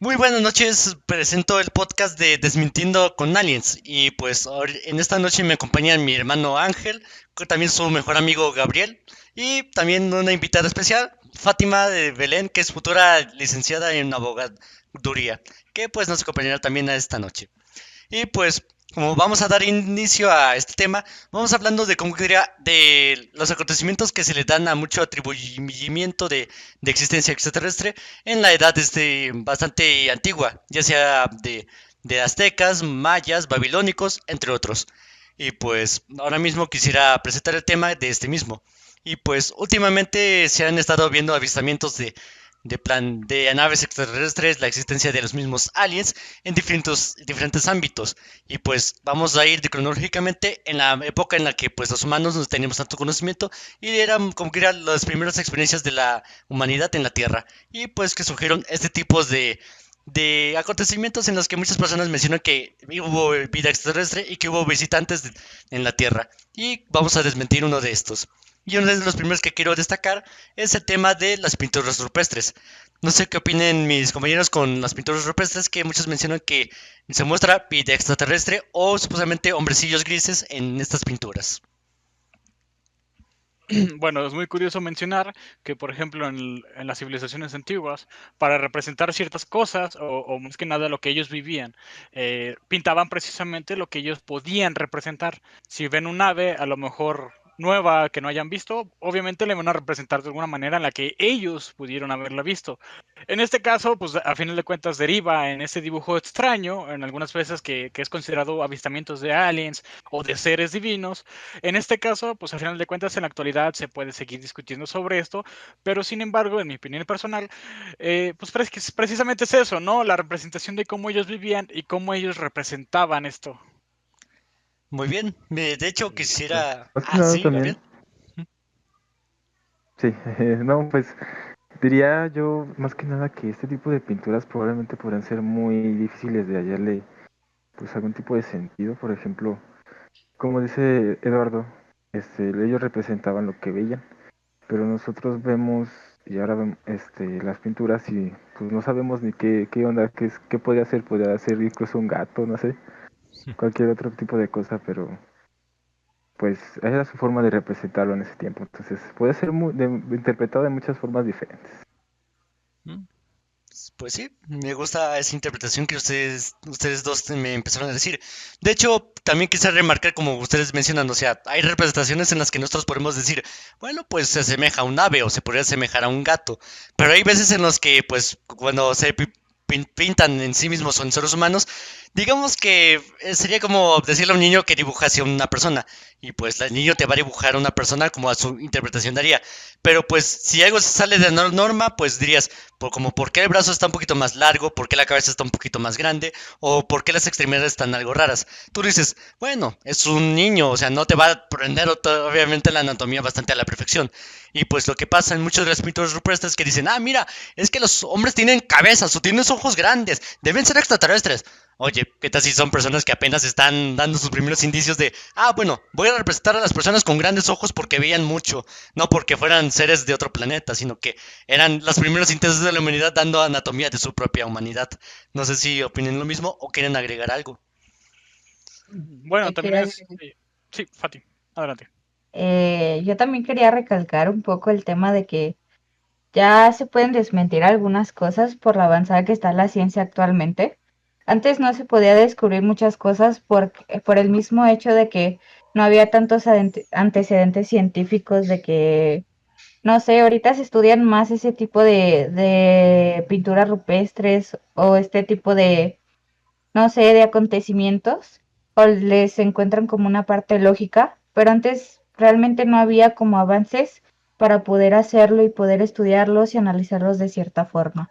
Muy buenas noches, presento el podcast de Desmintiendo con Aliens y pues en esta noche me acompañan mi hermano Ángel, también su mejor amigo Gabriel y también una invitada especial, Fátima de Belén, que es futura licenciada en abogaduría, que pues nos acompañará también a esta noche. Y pues, como vamos a dar inicio a este tema, vamos hablando de cómo diría, de los acontecimientos que se le dan a mucho atribuimiento de existencia extraterrestre en la edad bastante antigua, ya sea de aztecas, mayas, babilónicos, entre otros. Y pues ahora mismo quisiera presentar el tema de este mismo. Y pues últimamente se han estado viendo avistamientos de naves extraterrestres, la existencia de los mismos aliens en diferentes ámbitos. Y pues vamos a ir cronológicamente en la época en la que pues los humanos no teníamos tanto conocimiento y eran como que eran las primeras experiencias de la humanidad en la Tierra. Y pues que surgieron este tipo de acontecimientos en los que muchas personas mencionan que hubo vida extraterrestre y que hubo en la Tierra. Y vamos a desmentir uno de estos. Y uno de los primeros que quiero destacar es el tema de las pinturas rupestres. No sé qué opinen mis compañeros con las pinturas rupestres, que muchos mencionan que se muestra vida extraterrestre o supuestamente hombrecillos grises en estas pinturas. Bueno, es muy curioso mencionar que, por ejemplo, en las civilizaciones antiguas, para representar ciertas cosas, o más que nada lo que ellos vivían, pintaban precisamente lo que ellos podían representar. Si ven un ave, a lo mejor nueva que no hayan visto, obviamente le van a representar de alguna manera en la que ellos pudieron haberla visto. En este caso, pues a final de cuentas deriva en ese dibujo extraño, en algunas veces que es considerado avistamientos de aliens o de seres divinos. En este caso, pues al final de cuentas en la actualidad se puede seguir discutiendo sobre esto, pero sin embargo, en mi opinión personal, pues precisamente es eso, ¿no? La representación de cómo ellos vivían y cómo ellos representaban esto. Muy bien, de hecho Y pues, quisiera... más que Ah, nada sí, Gabriel. también, sí, no, pues diría yo más que nada que este tipo de pinturas probablemente podrían ser muy difíciles de hallarle pues algún tipo de sentido. Por ejemplo, como dice Eduardo, ellos representaban lo que veían, pero nosotros vemos y ahora vemos las pinturas y pues no sabemos ni qué onda, qué podría ser incluso un gato, no sé, cualquier otro tipo de cosa, pero pues era su forma de representarlo en ese tiempo. Entonces puede ser interpretado de muchas formas diferentes. Mm, Pues sí, me gusta esa interpretación que ustedes dos me empezaron a decir. De hecho, también quisiera remarcar, como ustedes mencionan, o sea, hay representaciones en las que nosotros podemos decir, bueno, pues se asemeja a un ave o se podría asemejar a un gato. Pero hay veces en los que, pues, cuando pintan en sí mismos son seres humanos, digamos que sería como decirle a un niño que dibujase a una persona. Y pues el niño te va a dibujar a una persona como a su interpretación daría. Pero pues si algo sale de la norma, pues dirías, como por qué el brazo está un poquito más largo, por qué la cabeza está un poquito más grande, o por qué las extremidades están algo raras. Tú dices, bueno, es un niño, o sea, no te va a aprender obviamente la anatomía bastante a la perfección. Y pues lo que pasa en muchos de los pintores rupestres que dicen, ah, mira, es que los hombres tienen cabezas o tienen ojos grandes, deben ser extraterrestres. Oye, ¿qué tal si son personas que apenas están dando sus primeros indicios de, ah, bueno, voy a representar a las personas con grandes ojos porque veían mucho, no porque fueran seres de otro planeta, sino que eran los primeros intentos de la humanidad dando anatomía de su propia humanidad. No sé si opinen lo mismo o quieren agregar algo. Bueno, también Quería es... sí, Fati, adelante. yo también quería recalcar un poco el tema de que ya se pueden desmentir algunas cosas por la avanzada que está la ciencia actualmente. Antes no se podía descubrir muchas cosas por el mismo hecho de que no había tantos antecedentes científicos de que, no sé, ahorita se estudian más ese tipo de pinturas rupestres o este tipo de, no sé, de acontecimientos, o les encuentran como una parte lógica, pero antes realmente no había como avances para poder hacerlo y poder estudiarlos y analizarlos de cierta forma.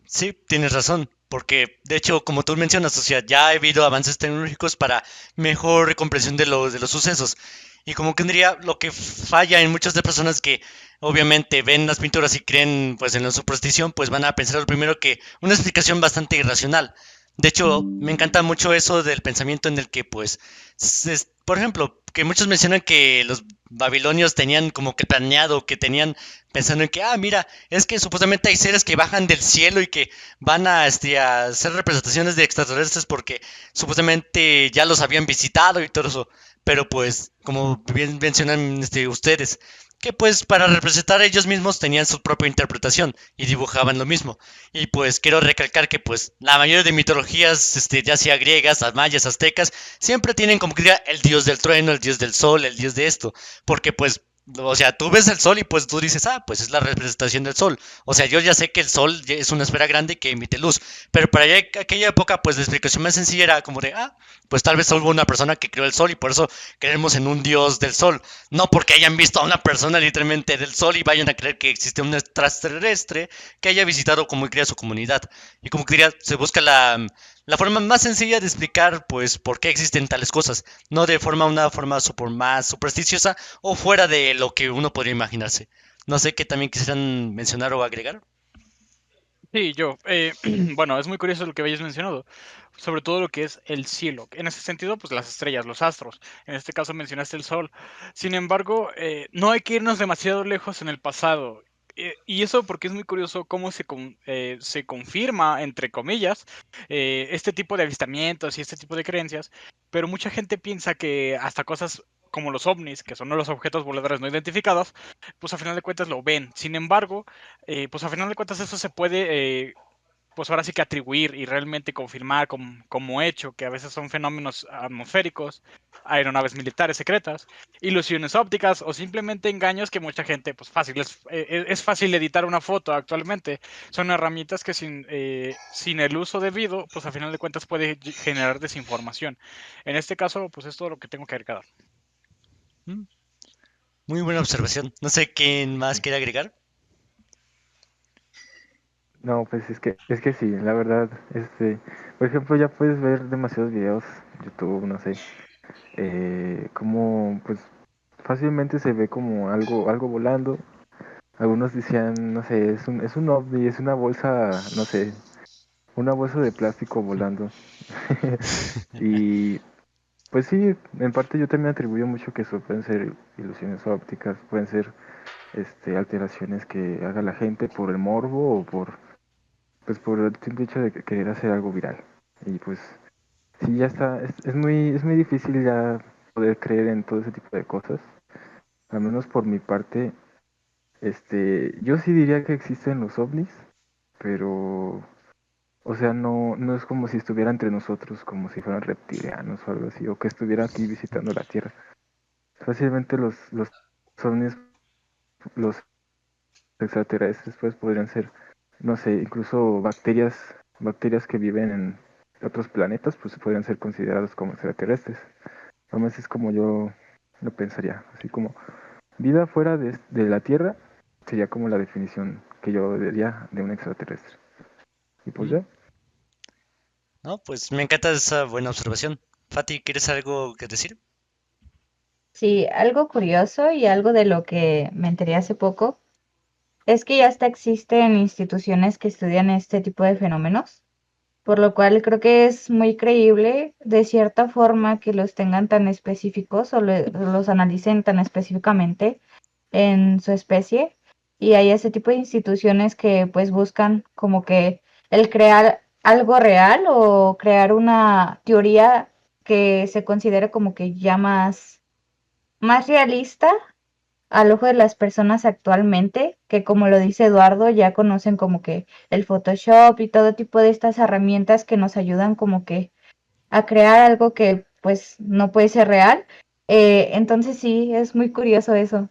Sí, tienes razón, porque de hecho, como tú mencionas, o sea, ya ha habido avances tecnológicos para mejor comprensión de los sucesos. Y como que diría, lo que falla en muchas de personas que obviamente ven las pinturas y creen pues en la superstición, pues van a pensar primero que una explicación bastante irracional. De hecho, me encanta mucho eso del pensamiento en el que pues, por ejemplo, que muchos mencionan que babilonios tenían como que planeado, que tenían pensando en que, mira, es que supuestamente hay seres que bajan del cielo y que van a hacer representaciones de extraterrestres porque supuestamente ya los habían visitado y todo eso. Pero pues, como bien mencionan ustedes, que pues para representar a ellos mismos tenían su propia interpretación y dibujaban lo mismo. Y pues quiero recalcar que pues la mayoría de mitologías, ya sea griegas, mayas, aztecas, siempre tienen como que diga el dios del trueno, el dios del sol, el dios de esto, porque pues, o sea, tú ves el sol y pues tú dices, pues es la representación del sol. O sea, yo ya sé que el sol es una esfera grande que emite luz, pero para aquella época pues la explicación más sencilla era como de, pues tal vez hubo una persona que creó el sol y por eso creemos en un dios del sol. No porque hayan visto a una persona literalmente del sol y vayan a creer que existe un extraterrestre que haya visitado como crea su comunidad. Y como que diría, se busca la forma más sencilla de explicar pues por qué existen tales cosas, no de una forma más supersticiosa o fuera de lo que uno podría imaginarse. No sé qué también quisieran mencionar o agregar. Sí, yo. Bueno, es muy curioso lo que habéis mencionado, sobre todo lo que es el cielo. En ese sentido, pues las estrellas, los astros. En este caso mencionaste el sol. Sin embargo, no hay que irnos demasiado lejos en el pasado. Y eso porque es muy curioso cómo se confirma, entre comillas, este tipo de avistamientos y este tipo de creencias. Pero mucha gente piensa que hasta cosas como los ovnis, que son los objetos voladores no identificados, pues a final de cuentas lo ven. Sin embargo, pues a final de cuentas eso se puede, pues ahora sí que atribuir y realmente confirmar como hecho, que a veces son fenómenos atmosféricos, aeronaves militares secretas, ilusiones ópticas o simplemente engaños que mucha gente, pues fácil, es fácil editar una foto actualmente. Son herramientas que sin el uso debido, pues a final de cuentas puede generar desinformación. En este caso, pues es todo lo que tengo que agregar. Mm, Muy buena observación. No sé quién más quiere agregar. No, pues es que sí, la verdad, por ejemplo, ya puedes ver demasiados videos, YouTube, no sé, como pues fácilmente se ve como algo volando. Algunos decían, no sé, es un ovni, es una bolsa, no sé, una bolsa de plástico volando. Y pues sí, en parte yo también atribuyo mucho que eso pueden ser ilusiones ópticas, pueden ser alteraciones que haga la gente por el morbo o por el simple hecho de querer hacer algo viral. Y pues sí, ya está, es muy difícil ya poder creer en todo ese tipo de cosas. Al menos por mi parte, yo sí diría que existen los ovnis, pero, o sea, no es como si estuviera entre nosotros, como si fueran reptilianos o algo así, o que estuviera aquí visitando la Tierra. Fácilmente los ovnis, los extraterrestres, pues podrían ser, no sé, incluso bacterias que viven en otros planetas, pues podrían ser considerados como extraterrestres. Además es como yo lo pensaría, así como vida fuera de la Tierra sería como la definición que yo daría de un extraterrestre. Y pues Mm, ya. No, pues me encanta esa buena observación. Fati, ¿quieres algo que decir? Sí, algo curioso y algo de lo que me enteré hace poco es que ya hasta existen instituciones que estudian este tipo de fenómenos, por lo cual creo que es muy creíble de cierta forma que los tengan tan específicos o los analicen tan específicamente en su especie. Y hay ese tipo de instituciones que pues buscan como que el crear algo real o crear una teoría que se considere como que ya más realista al ojo de las personas actualmente, que como lo dice Eduardo, ya conocen como que el Photoshop y todo tipo de estas herramientas que nos ayudan como que a crear algo que pues no puede ser real. Entonces sí, es muy curioso eso.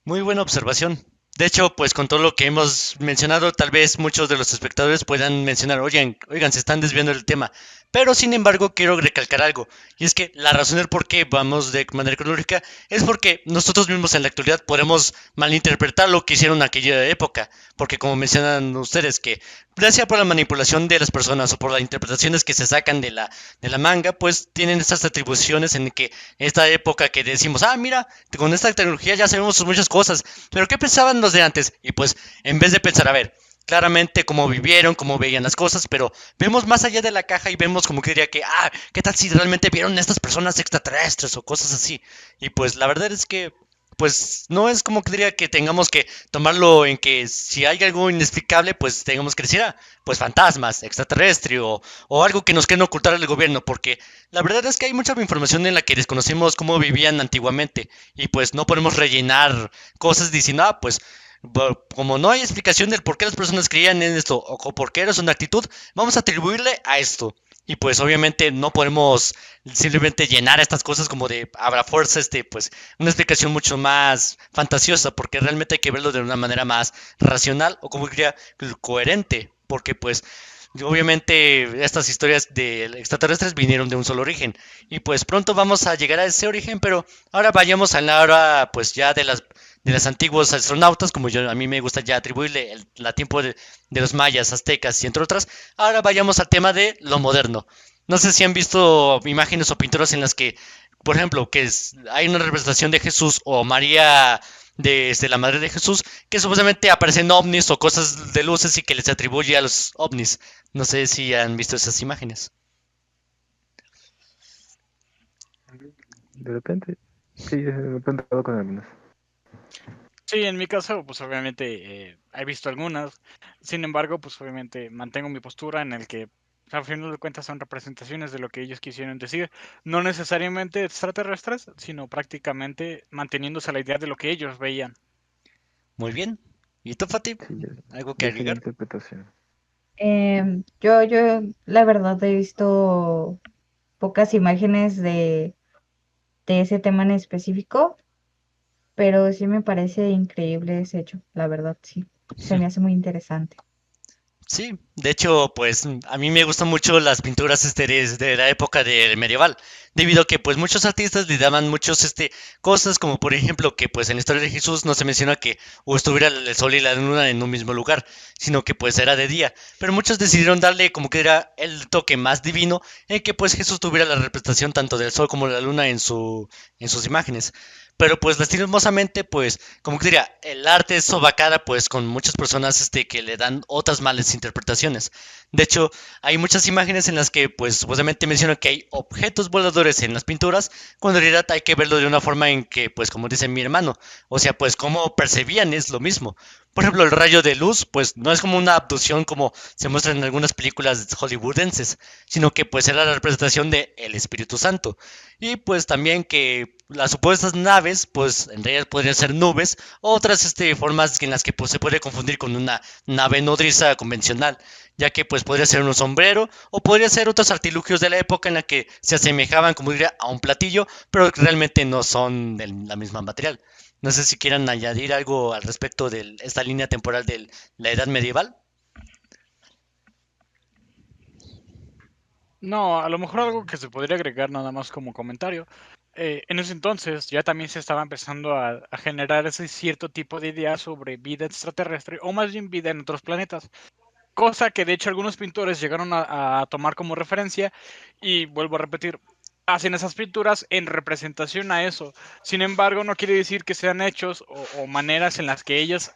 Muy buena observación. De hecho, pues con todo lo que hemos mencionado, tal vez muchos de los espectadores puedan mencionar, oigan, se están desviando del tema. Pero sin embargo, quiero recalcar algo. Y es que la razón del por qué vamos de manera cronológica es porque nosotros mismos en la actualidad podemos malinterpretar lo que hicieron en aquella época. Porque como mencionan ustedes, que ya sea por la manipulación de las personas o por las interpretaciones que se sacan de la manga, pues tienen estas atribuciones en que esta época que decimos, mira, con esta tecnología ya sabemos muchas cosas, pero ¿qué pensaban los de antes? Y pues, en vez de pensar, a ver, claramente cómo vivieron, cómo veían las cosas, pero vemos más allá de la caja y vemos como que diría que, ¿qué tal si realmente vieron estas personas extraterrestres o cosas así? Y pues la verdad es que, pues no es como que diría que tengamos que tomarlo en que si hay algo inexplicable, pues tengamos que decir, pues fantasmas, extraterrestre o algo que nos quieren ocultar el gobierno, porque la verdad es que hay mucha información en la que desconocemos cómo vivían antiguamente y pues no podemos rellenar cosas diciendo, pues como no hay explicación del por qué las personas creían en esto o por qué era su actitud, vamos a atribuirle a esto. Y pues obviamente no podemos simplemente llenar estas cosas como de habrá fuerza, pues una explicación mucho más fantasiosa, porque realmente hay que verlo de una manera más racional o como diría coherente, porque pues obviamente estas historias de extraterrestres vinieron de un solo origen y pues pronto vamos a llegar a ese origen, pero ahora vayamos a la hora pues ya de los antiguos astronautas, como a mí me gusta ya atribuirle la tiempo de los mayas, aztecas y entre otras. Ahora vayamos al tema de lo moderno. No sé si han visto imágenes o pinturas en las que, por ejemplo, hay una representación de Jesús o María desde la madre de Jesús, que supuestamente aparecen ovnis o cosas de luces y que les atribuye a los ovnis. No sé si han visto esas imágenes. De repente, sí, de repente he con algunas. Sí, en mi caso, pues obviamente he visto algunas. Sin embargo, pues obviamente mantengo mi postura en el que, a fin de cuentas, son representaciones de lo que ellos quisieron decir. No necesariamente extraterrestres, sino prácticamente manteniéndose a la idea de lo que ellos veían. Muy bien. ¿Y tú, Fati? Sí, ¿Algo que ya sería agregar? interpretación. Yo la verdad he visto pocas imágenes de ese tema en específico, pero sí me parece increíble ese hecho, la verdad, sí. Se me hace muy interesante. Sí, de hecho, pues a mí me gustan mucho las pinturas de la época del medieval, debido a que pues muchos artistas le daban muchos cosas como por ejemplo que pues en la historia de Jesús no se menciona que o estuviera el sol y la luna en un mismo lugar, sino que pues era de día, pero muchos decidieron darle como que era el toque más divino en que pues Jesús tuviera la representación tanto del sol como de la luna en sus imágenes. Pero pues lastimosamente, pues, como que diría, el arte es sobacada pues con muchas personas que le dan otras malas interpretaciones. De hecho, hay muchas imágenes en las que pues supuestamente mencionan que hay objetos voladores en las pinturas, cuando en realidad hay que verlo de una forma en que, pues como dice mi hermano, o sea, pues cómo percibían es lo mismo. Por ejemplo, el rayo de luz, pues no es como una abducción como se muestra en algunas películas hollywoodenses, sino que pues era la representación de el Espíritu Santo. Y pues también que las supuestas naves, pues en realidad podrían ser nubes, o otras formas en las que pues, se puede confundir con una nave nodriza convencional, ya que pues podría ser un sombrero, o podría ser otros artilugios de la época en la que se asemejaban, como diría, a un platillo, pero que realmente no son de la misma material. No sé si quieran añadir algo al respecto de esta línea temporal de la edad medieval. No, a lo mejor algo que se podría agregar nada más como comentario. En ese entonces ya también se estaba empezando a generar ese cierto tipo de ideas sobre vida extraterrestre o más bien vida en otros planetas. Cosa que de hecho algunos pintores llegaron a tomar como referencia y vuelvo a repetir, hacen esas pinturas en representación a eso. Sin embargo, no quiere decir que sean hechos o maneras en las que ellos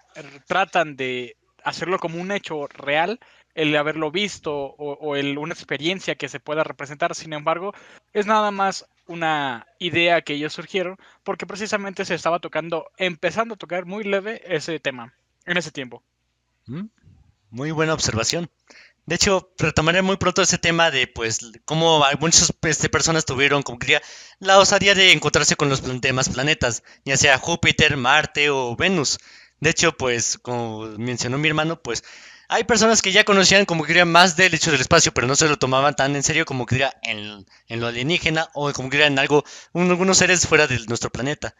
tratan de hacerlo como un hecho real, el haberlo visto una experiencia que se pueda representar. Sin embargo, es nada más una idea que ellos surgieron porque precisamente se estaba empezando a tocar muy leve ese tema en ese tiempo. ¿Mm? Muy buena observación. De hecho, retomaré muy pronto ese tema de, pues, cómo muchas personas tuvieron, como diría, la osadía de encontrarse con los demás planetas, ya sea Júpiter, Marte o Venus. De hecho, pues, como mencionó mi hermano, pues, hay personas que ya conocían, como diría, más del hecho del espacio, pero no se lo tomaban tan en serio como diría en lo alienígena o como diría en algo, algunos seres fuera de nuestro planeta.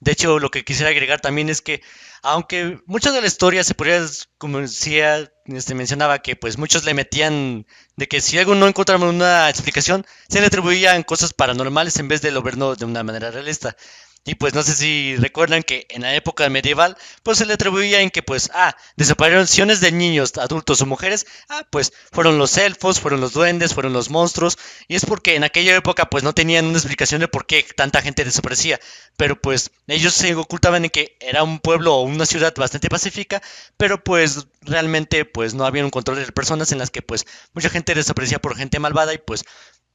De hecho, lo que quisiera agregar también es que, aunque mucho de la historia se podría, como decía, mencionaba que pues muchos le metían de que si algo no encontraban una explicación, se le atribuían cosas paranormales en vez de lo verlo de una manera realista. Y pues no sé si recuerdan que en la época medieval, pues se le atribuía en que pues, desapariciones de niños, adultos o mujeres, pues fueron los elfos, fueron los duendes, fueron los monstruos, y es porque en aquella época pues no tenían una explicación de por qué tanta gente desaparecía, pero pues ellos se ocultaban en que era un pueblo o una ciudad bastante pacífica, pero pues realmente pues no había un control de personas en las que pues mucha gente desaparecía por gente malvada y pues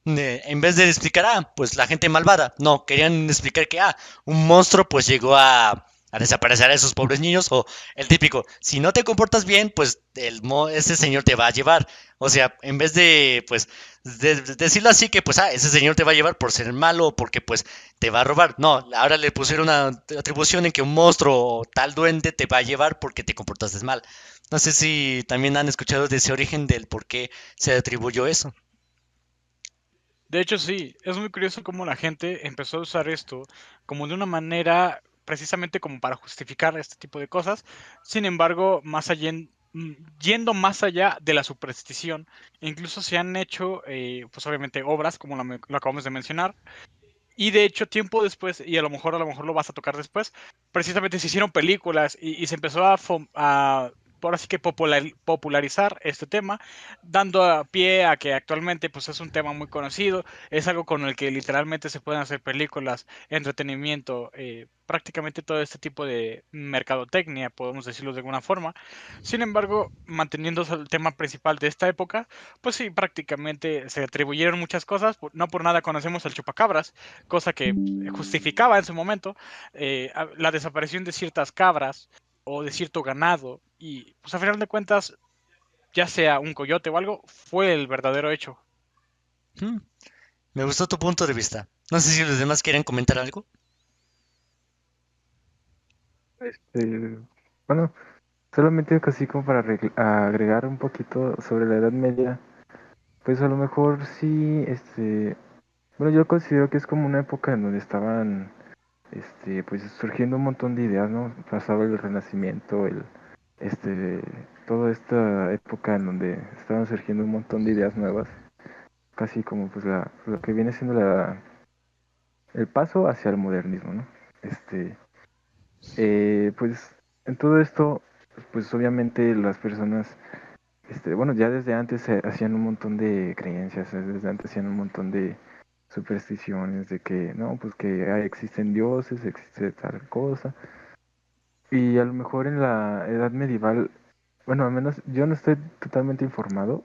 en vez de explicar, pues la gente malvada, no, querían explicar que, un monstruo pues llegó a desaparecer a esos pobres niños, o el típico, si no te comportas bien, pues ese señor te va a llevar. O sea, en vez de, pues, de decirlo así que, pues, ese señor te va a llevar por ser malo o porque, pues, te va a robar. No, ahora le pusieron una atribución en que un monstruo o tal duende te va a llevar porque te comportaste mal. No sé si también han escuchado de ese origen del por qué se atribuyó eso. De hecho, sí, es muy curioso cómo la gente empezó a usar esto como de una manera precisamente como para justificar este tipo de cosas. Sin embargo, yendo más allá de la superstición, incluso se han hecho, pues obviamente, obras, como lo acabamos de mencionar. Y de hecho, tiempo después, y a lo mejor lo vas a tocar después, precisamente se hicieron películas y se empezó por así que popularizar este tema, dando a pie a que actualmente pues es un tema muy conocido, es algo con el que literalmente se pueden hacer películas, entretenimiento, prácticamente todo este tipo de mercadotecnia, podemos decirlo de alguna forma. Sin embargo, manteniéndose el tema principal de esta época, pues sí, prácticamente se atribuyeron muchas cosas, no por nada conocemos al chupacabras, cosa que justificaba en su momento la desaparición de ciertas cabras o de cierto ganado y pues a final de cuentas, ya sea un coyote o algo, fue el verdadero hecho. Hmm, Me gustó tu punto de vista. No sé si los demás quieren comentar algo. Este, bueno, solamente casi como para agregar un poquito sobre la Edad Media, pues a lo mejor sí, bueno, yo considero que es como una época en donde estaban, pues surgiendo un montón de ideas, ¿no? Pasaba el Renacimiento, este, toda esta época en donde estaban surgiendo un montón de ideas nuevas, casi como pues lo que viene siendo el paso hacia el modernismo, ¿no? Pues en todo esto, pues obviamente las personas, bueno, ya desde antes se hacían un montón de creencias, desde antes hacían un montón de supersticiones de que, no, pues que existen dioses, existe tal cosa. Y a lo mejor en la edad medieval, bueno, al menos yo no estoy totalmente informado,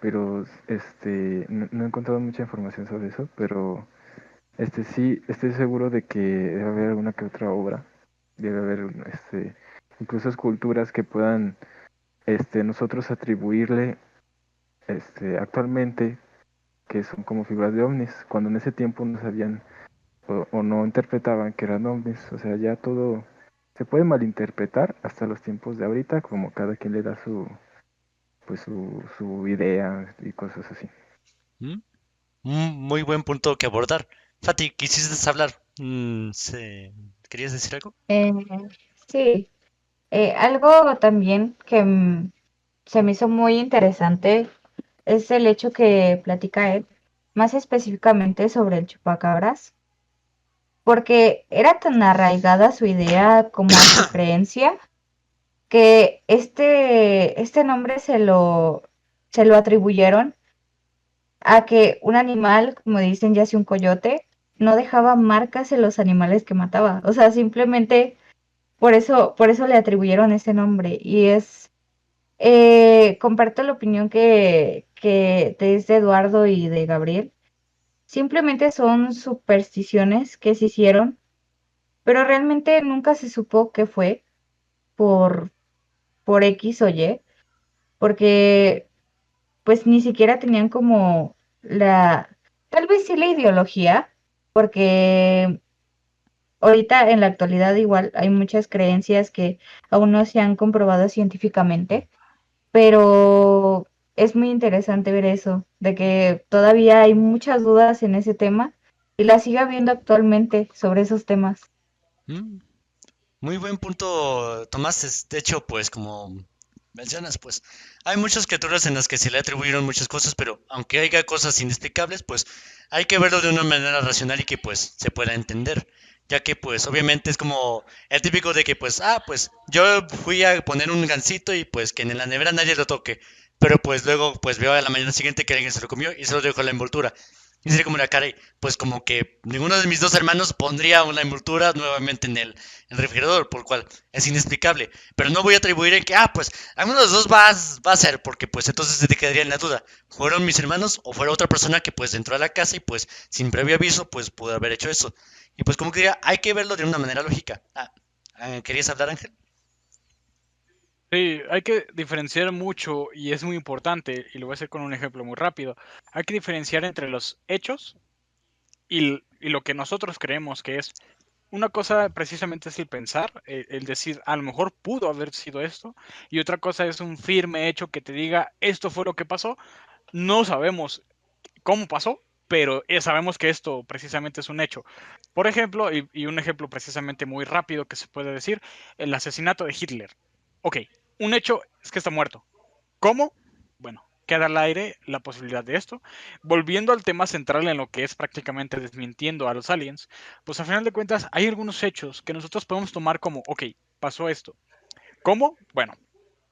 pero no he encontrado mucha información sobre eso, pero sí estoy seguro de que debe haber alguna que otra obra, debe haber incluso esculturas que puedan nosotros atribuirle actualmente que son como figuras de ovnis, cuando en ese tiempo no sabían o no interpretaban que eran ovnis, o sea, ya todo se puede malinterpretar hasta los tiempos de ahorita, como cada quien le da su idea y cosas así. ¿Mm? Un muy buen punto que abordar. Fati, quisiste hablar. ¿Querías decir algo? Eh, sí, algo también que se me hizo muy interesante es el hecho que platica él, más específicamente sobre el chupacabras, porque era tan arraigada su idea como a su creencia que este nombre se lo atribuyeron a que un animal, como dicen ya sea un coyote, no dejaba marcas en los animales que mataba. O sea, simplemente por eso le atribuyeron ese nombre. Y comparto la opinión que de Eduardo y de Gabriel. Simplemente son supersticiones que se hicieron, pero realmente nunca se supo qué fue por, por X o Y, porque pues ni siquiera tenían como tal vez sí la ideología, porque ahorita en la actualidad igual hay muchas creencias que aún no se han comprobado científicamente, pero es muy interesante ver eso, de que todavía hay muchas dudas en ese tema y las sigue habiendo actualmente sobre esos temas. Mm, Muy buen punto, Tomás. De hecho, pues como mencionas, pues hay muchas criaturas en las que se le atribuyeron muchas cosas, pero aunque haya cosas inexplicables, pues hay que verlo de una manera racional y que pues se pueda entender. ya que pues obviamente es como el típico de que pues, pues yo fui a poner un gansito y pues que en la nevera nadie lo toque, pero pues luego pues veo a la mañana siguiente que alguien se lo comió y se lo dejó la envoltura. Y sería como la cara, y, pues como que ninguno de mis dos hermanos pondría una envoltura nuevamente en el refrigerador, por lo cual es inexplicable. Pero no voy a atribuir en que, pues alguno de los dos va a ser, porque pues entonces se te quedaría en la duda. ¿Fueron mis hermanos o fuera otra persona que pues entró a la casa y pues sin previo aviso pues pudo haber hecho eso? Y pues como que diría, hay que verlo de una manera lógica. ¿Querías hablar, Ángel? Sí, hay que diferenciar mucho y es muy importante, y lo voy a hacer con un ejemplo muy rápido. Hay que diferenciar entre los hechos y lo que nosotros creemos que es. Una cosa precisamente es el pensar, el decir, a lo mejor pudo haber sido esto, y otra cosa es un firme hecho que te diga, esto fue lo que pasó. No sabemos cómo pasó, pero sabemos que esto precisamente es un hecho. Por ejemplo, y un ejemplo precisamente muy rápido que se puede decir, el asesinato de Hitler. Ok, un hecho es que está muerto. ¿Cómo? Bueno, queda al aire la posibilidad de esto. Volviendo al tema central en lo que es prácticamente desmintiendo a los aliens, pues a final de cuentas hay algunos hechos que nosotros podemos tomar como, ok, pasó esto. ¿Cómo? Bueno,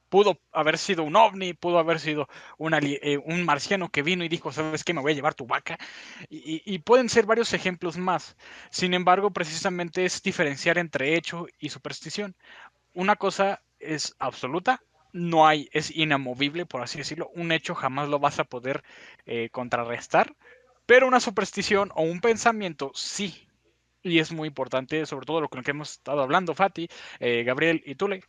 pudo haber sido un ovni, pudo haber sido un marciano que vino y dijo, ¿sabes qué? Me voy a llevar tu vaca. Y pueden ser varios ejemplos más. Sin embargo, precisamente es diferenciar entre hecho y superstición. Una cosa es absoluta, no hay, es inamovible, por así decirlo. Un hecho jamás lo vas a poder contrarrestar, pero una superstición o un pensamiento sí. Y es muy importante, sobre todo lo que hemos estado hablando, Fati, Gabriel y Tule.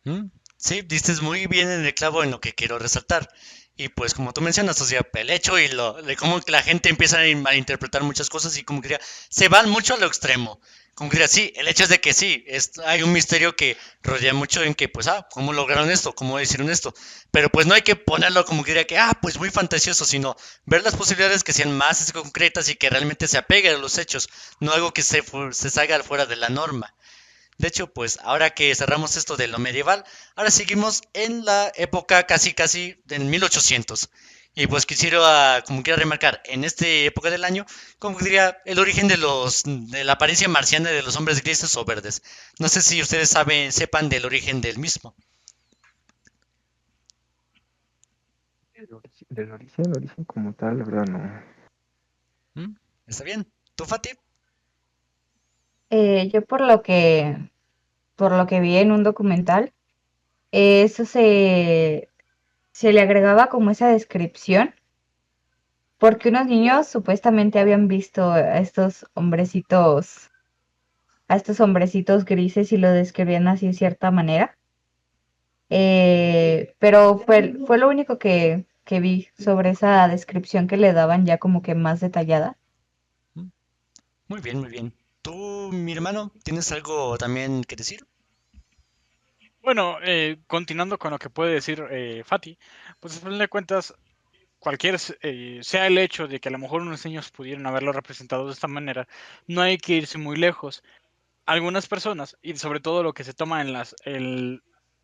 ¿Mm? Sí, diste muy bien en el clavo en lo que quiero resaltar. Y pues como tú mencionas, o sea, el hecho y de cómo que la gente empieza a malinterpretar muchas cosas y como que diría, se van mucho a lo extremo. Como que diría, sí, el hecho es de que sí, hay un misterio que rodea mucho en que, pues, ¿cómo lograron esto? ¿Cómo hicieron esto? Pero pues no hay que ponerlo como que diría que, pues muy fantasioso, sino ver las posibilidades que sean más concretas y que realmente se apeguen a los hechos, no algo que se salga fuera de la norma. De hecho, pues ahora que cerramos esto de lo medieval, ahora seguimos en la época casi casi del 1800. Y pues quisiera, como quiera remarcar, en esta época del año, como diría, el origen de la apariencia marciana de los hombres grises o verdes. No sé si ustedes sepan del origen del mismo. Del origen como tal, la verdad no. ¿Mm? ¿Está bien? ¿Tú, Fati? Yo por lo que vi en un documental, eso se le agregaba como esa descripción, porque unos niños supuestamente habían visto a estos hombrecitos grises y lo describían así de cierta manera. Pero fue lo único que vi sobre esa descripción que le daban ya como que más detallada. ¿Mm? Muy bien, muy bien. ¿Tú, mi hermano, tienes algo también que decir? Bueno, continuando con lo que puede decir Fati, pues a fin de cuentas, sea el hecho de que a lo mejor unos niños pudieran haberlo representado de esta manera, no hay que irse muy lejos. Algunas personas, y sobre todo lo que se toma en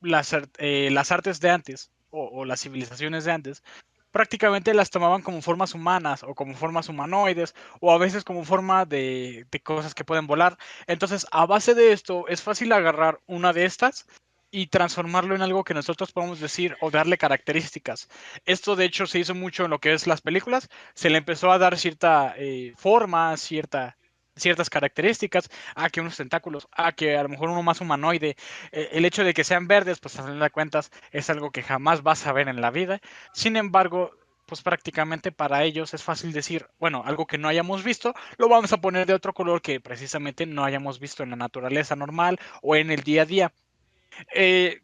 las artes de antes o las civilizaciones de antes, prácticamente las tomaban como formas humanas o como formas humanoides o a veces como forma de cosas que pueden volar. Entonces, a base de esto, es fácil agarrar una de estas y transformarlo en algo que nosotros podemos decir o darle características. Esto de hecho se hizo mucho en lo que es las películas, se le empezó a dar cierta forma, ciertas características, a que unos tentáculos, a que a lo mejor uno más humanoide, el hecho de que sean verdes, pues a fin de cuentas es algo que jamás vas a ver en la vida. Sin embargo, pues prácticamente para ellos es fácil decir, bueno, algo que no hayamos visto, lo vamos a poner de otro color que precisamente no hayamos visto en la naturaleza normal o en el día a día. Eh,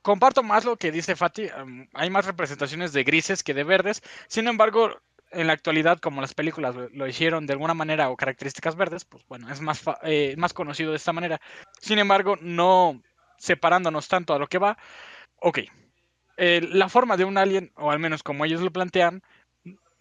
Comparto más lo que dice Fati, hay más representaciones de grises que de verdes, sin embargo, en la actualidad, como las películas lo hicieron de alguna manera o características verdes, pues bueno, es más conocido de esta manera. Sin embargo, no separándonos tanto a lo que va, ok, la forma de un alien, o al menos como ellos lo plantean,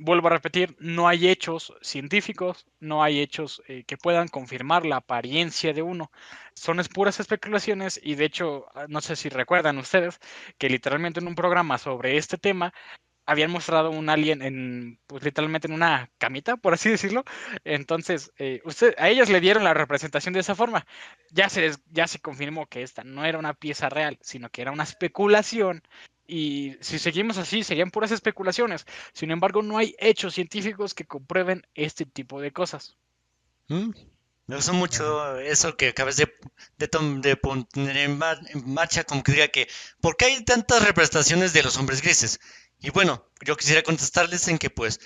vuelvo a repetir, no hay hechos científicos, no hay hechos que puedan confirmar la apariencia de uno. Son puras especulaciones y de hecho, no sé si recuerdan ustedes que literalmente en un programa sobre este tema habían mostrado un alien pues literalmente en una camita, por así decirlo. Entonces, a ellos le dieron la representación de esa forma. Ya se confirmó que esta no era una pieza real, sino que era una especulación. Y si seguimos así, serían puras especulaciones. Sin embargo, no hay hechos científicos que comprueben este tipo de cosas. ¿Mm? Me gustó mucho eso que acabas de poner en marcha, como que diga que, ¿por qué hay tantas representaciones de los hombres grises? Y bueno, yo quisiera contestarles en que pues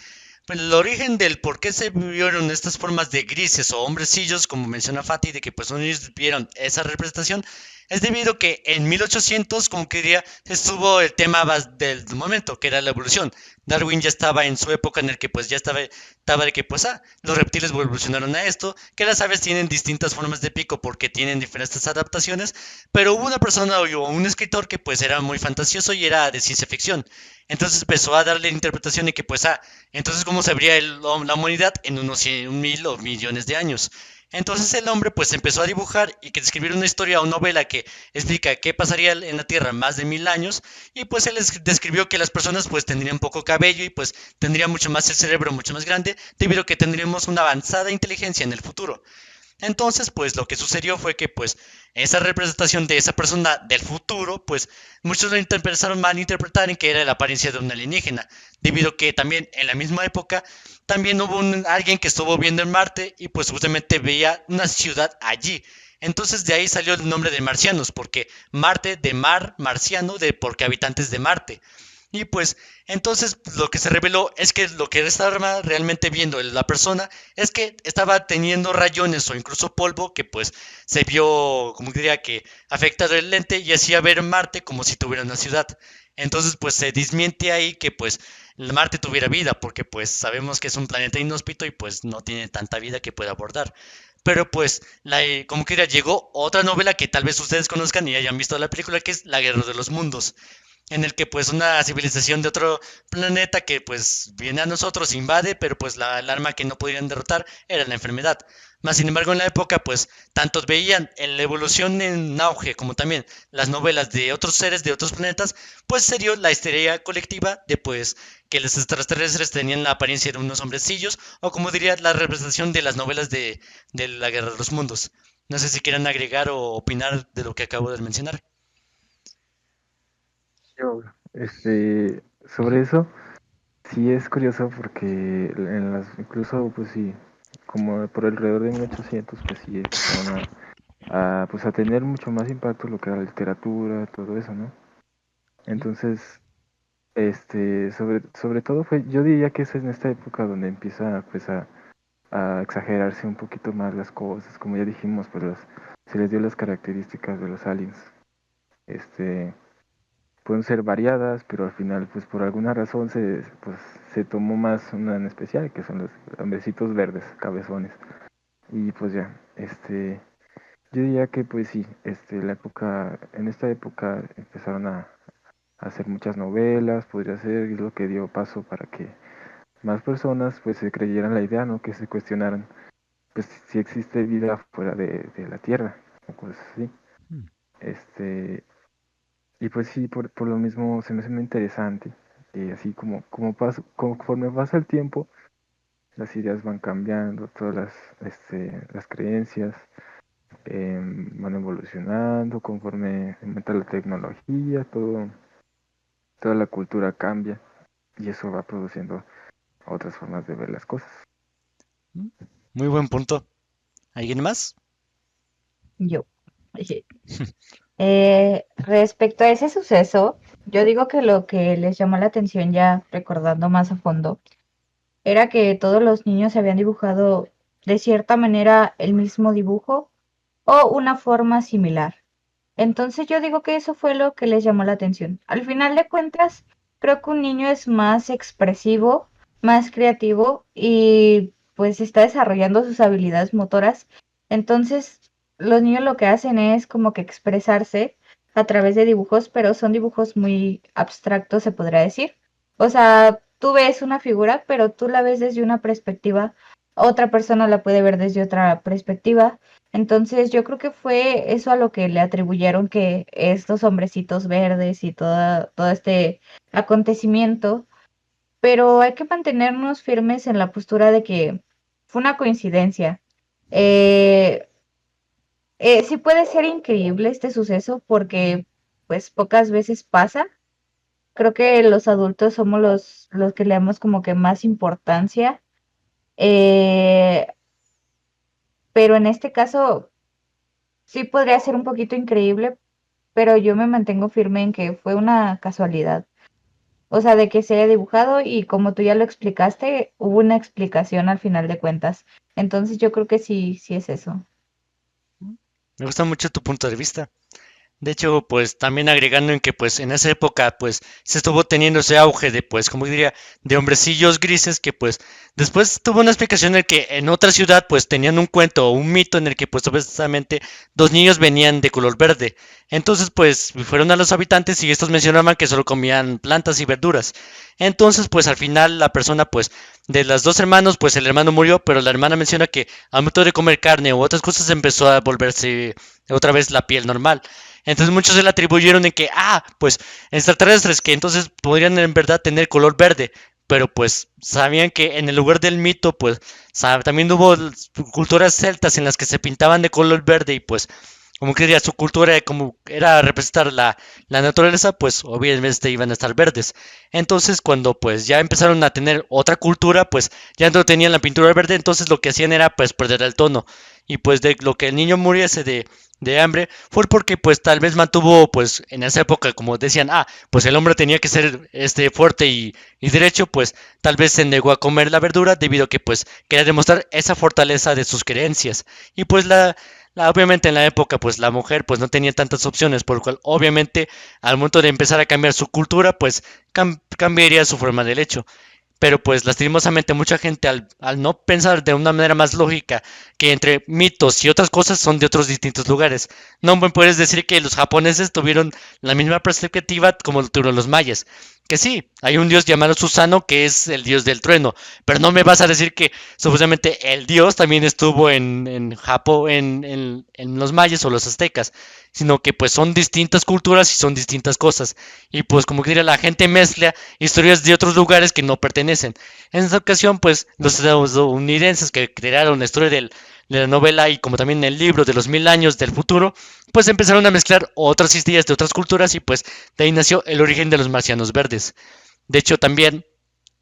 el origen del por qué se vieron estas formas de grises o hombrecillos, como menciona Fati, de que pues ellos vieron esa representación, es debido que en 1800, como que diría, estuvo el tema del momento, que era la evolución. Darwin ya estaba en su época en el que pues ya estaba de que pues los reptiles evolucionaron a esto, que las aves tienen distintas formas de pico porque tienen diferentes adaptaciones, pero hubo una persona o un escritor que pues era muy fantasioso y era de ciencia ficción. Entonces empezó a darle interpretación de que pues entonces cómo se habría la humanidad en unos 100.000 o millones de años. Entonces el hombre pues empezó a dibujar y que escribir una historia o novela que explica qué pasaría en la Tierra más de 1000 años, y pues él describió que las personas pues tendrían poco cabello y pues tendrían mucho más el cerebro mucho más grande debido a que tendríamos una avanzada inteligencia en el futuro. Entonces, pues lo que sucedió fue que pues esa representación de esa persona del futuro, pues muchos lo empezaron a malinterpretar en que era la apariencia de un alienígena, debido a que también en la misma época también hubo alguien que estuvo viendo en Marte y pues justamente veía una ciudad allí. Entonces de ahí salió el nombre de marcianos, porque Marte de mar, marciano, de porque habitantes de Marte. Y pues entonces lo que se reveló es que lo que estaba realmente viendo la persona es que estaba teniendo rayones o incluso polvo que pues se vio, como diría que, afectado el lente y hacía ver Marte como si tuviera una ciudad. Entonces pues se desmiente ahí que pues Marte tuviera vida porque pues sabemos que es un planeta inhóspito y pues no tiene tanta vida que pueda abordar. Pero pues, como que llegó otra novela que tal vez ustedes conozcan y hayan visto la película, que es La Guerra de los Mundos, en el que pues una civilización de otro planeta que pues viene a nosotros, invade, pero pues el arma que no podían derrotar era la enfermedad. Más sin embargo en la época pues tantos veían en la evolución en auge como también las novelas de otros seres de otros planetas, pues se dio la histeria colectiva de pues que los extraterrestres tenían la apariencia de unos hombrecillos, o como diría la representación de las novelas de la Guerra de los Mundos. No sé si quieran agregar o opinar de lo que acabo de mencionar. Yo, sobre eso, sí es curioso porque incluso, pues sí, como por alrededor de 1800, pues sí empezaron pues a tener mucho más impacto lo que era la literatura, todo eso, ¿no? Entonces, sobre todo yo diría que es en esta época donde empieza, pues a exagerarse un poquito más las cosas, como ya dijimos, pues se les dio las características de los aliens, este pueden ser variadas, pero al final, pues por alguna razón pues, se tomó más una en especial, que son los hombrecitos verdes, cabezones. Y pues ya, yo diría que pues sí, en esta época empezaron a hacer muchas novelas, podría ser, y es lo que dio paso para que más personas pues se creyeran la idea, ¿no? Que se cuestionaran, pues si existe vida fuera de la Tierra, o cosas así. Este, Y pues sí, por lo mismo se me hace muy interesante. Y así conforme pasa el tiempo, las ideas van cambiando, todas las creencias van evolucionando, conforme aumenta la tecnología, toda la cultura cambia y eso va produciendo otras formas de ver las cosas. Muy buen punto. ¿Alguien más? Yo. Respecto a ese suceso, yo digo que lo que les llamó la atención, ya recordando más a fondo, era que todos los niños habían dibujado de cierta manera el mismo dibujo o una forma similar. Entonces yo digo que eso fue lo que les llamó la atención. Al final de cuentas, creo que un niño es más expresivo, más creativo y pues está desarrollando sus habilidades motoras. Entonces, los niños lo que hacen es como que expresarse a través de dibujos, pero son dibujos muy abstractos, se podría decir. O sea, tú ves una figura, pero tú la ves desde una perspectiva, otra persona la puede ver desde otra perspectiva. Entonces yo creo que fue eso a lo que le atribuyeron que estos hombrecitos verdes y todo este acontecimiento pero hay que mantenernos firmes en la postura de que fue una coincidencia. Eh, sí puede ser increíble este suceso porque pues pocas veces pasa. Creo que los adultos somos los que le damos como que más importancia. Eh, pero en este caso sí podría ser un poquito increíble, pero yo me mantengo firme en que fue una casualidad. O sea, de que se haya dibujado y como tú ya lo explicaste, hubo una explicación al final de cuentas. Entonces yo creo que sí, sí es eso. Me gusta mucho tu punto de vista. De hecho, pues también agregando en que pues en esa época pues se estuvo teniendo ese auge de pues como diría de hombrecillos grises que pues después tuvo una explicación en el que en otra ciudad pues tenían un cuento o un mito en el que pues supuestamente dos niños venían de color verde. Entonces pues fueron a los habitantes y estos mencionaban que solo comían plantas y verduras. Entonces pues al final la persona pues de las dos hermanos pues el hermano murió, pero la hermana menciona que al momento de comer carne u otras cosas empezó a volverse otra vez la piel normal. Entonces muchos se le atribuyeron en que, pues extraterrestres que entonces podrían en verdad tener color verde, pero pues sabían que en el lugar del mito, pues también hubo culturas celtas en las que se pintaban de color verde y pues como que diría, su cultura como era representar la naturaleza, pues obviamente iban a estar verdes. Entonces cuando pues ya empezaron a tener otra cultura, pues ya no tenían la pintura verde, entonces lo que hacían era pues perder el tono. Y pues de lo que el niño muriese de hambre fue porque pues tal vez mantuvo pues en esa época como decían pues el hombre tenía que ser fuerte y derecho pues tal vez se negó a comer la verdura debido a que pues quería demostrar esa fortaleza de sus creencias y pues obviamente en la época pues la mujer pues no tenía tantas opciones por lo cual obviamente al momento de empezar a cambiar su cultura pues cambiaría su forma del hecho pero pues lastimosamente mucha gente al no pensar de una manera más lógica que entre mitos y otras cosas son de otros distintos lugares. No me puedes decir que los japoneses tuvieron la misma perspectiva como lo tuvieron los mayas. Que sí, hay un dios llamado Susano que es el dios del trueno, pero no me vas a decir que supuestamente el dios también estuvo en Japón, en los mayas o los aztecas, sino que pues son distintas culturas y son distintas cosas. Y pues como que diría la gente mezcla historias de otros lugares que no pertenecen. En esta ocasión, pues los estadounidenses que crearon la historia de la novela y como también el libro de los 1000 años del futuro, pues empezaron a mezclar otras historias de otras culturas y pues de ahí nació el origen de los marcianos verdes. De hecho, también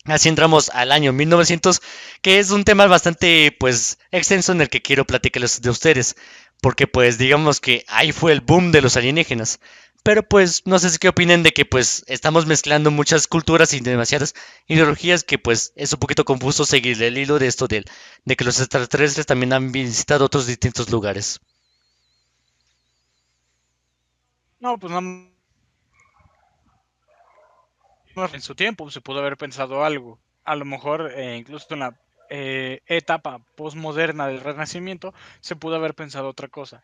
así entramos al año 1900, que es un tema bastante pues extenso en el que quiero platicarles de ustedes, porque pues digamos que ahí fue el boom de los alienígenas. Pero pues no sé si qué opinen de que pues estamos mezclando muchas culturas y demasiadas ideologías que pues es un poquito confuso seguir el hilo de esto de que los extraterrestres también han visitado otros distintos lugares. No, pues nada más en su tiempo se pudo haber pensado algo. A lo mejor, incluso en la etapa postmoderna del Renacimiento, se pudo haber pensado otra cosa.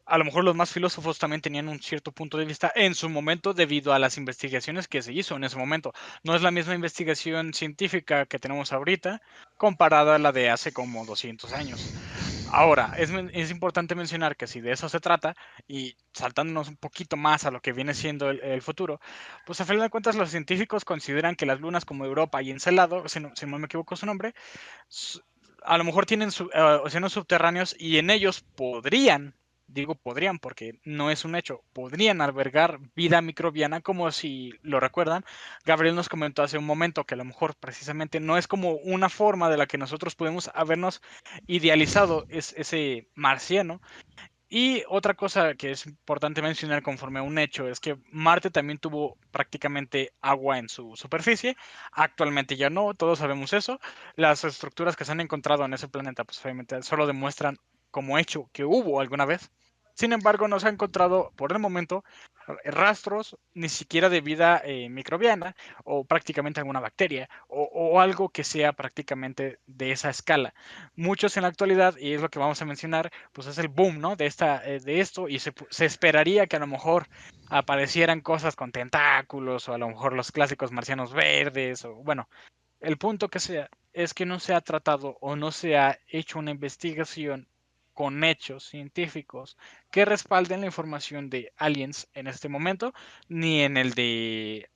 A lo mejor los más filósofos también tenían un cierto punto de vista en su momento debido a las investigaciones que se hizo en ese momento. No es la misma investigación científica que tenemos ahorita comparada a la de hace como 200 años. Ahora, es importante mencionar que si de eso se trata, y saltándonos un poquito más a lo que viene siendo el futuro, pues a final de cuentas los científicos consideran que las lunas como Europa y Encelado, si no me equivoco su nombre, s- a lo mejor tienen océanos subterráneos y en ellos podrían, digo podrían porque no es un hecho, podrían albergar vida microbiana como si lo recuerdan. Gabriel nos comentó hace un momento que a lo mejor precisamente no es como una forma de la que nosotros podemos habernos idealizado ese marciano. Y otra cosa que es importante mencionar conforme a un hecho es que Marte también tuvo prácticamente agua en su superficie. Actualmente ya no, todos sabemos eso. Las estructuras que se han encontrado en ese planeta, pues obviamente solo demuestran como hecho que hubo alguna vez. Sin embargo, no se ha encontrado por el momento rastros ni siquiera de vida microbiana o prácticamente alguna bacteria o algo que sea prácticamente de esa escala. Muchos en la actualidad, y es lo que vamos a mencionar, pues es el boom, ¿no? De esto y se esperaría que a lo mejor aparecieran cosas con tentáculos o a lo mejor los clásicos marcianos verdes o bueno, el punto que sea es que no se ha tratado o no se ha hecho una investigación con hechos científicos que respalden la información de aliens en este momento, ni en el de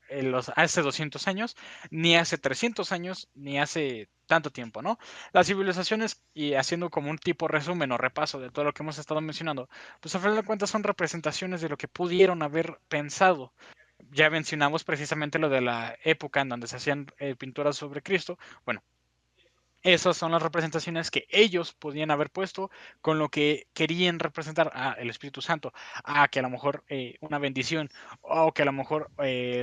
hace 200 años, ni hace 300 años, ni hace tanto tiempo, ¿no? Las civilizaciones, y haciendo como un tipo resumen o repaso de todo lo que hemos estado mencionando, pues a final de cuentas son representaciones de lo que pudieron haber pensado. Ya mencionamos precisamente lo de la época en donde se hacían pinturas sobre Cristo. Bueno, esas son las representaciones que ellos podían haber puesto con lo que querían representar a el Espíritu Santo, a que a lo mejor una bendición, o que a lo mejor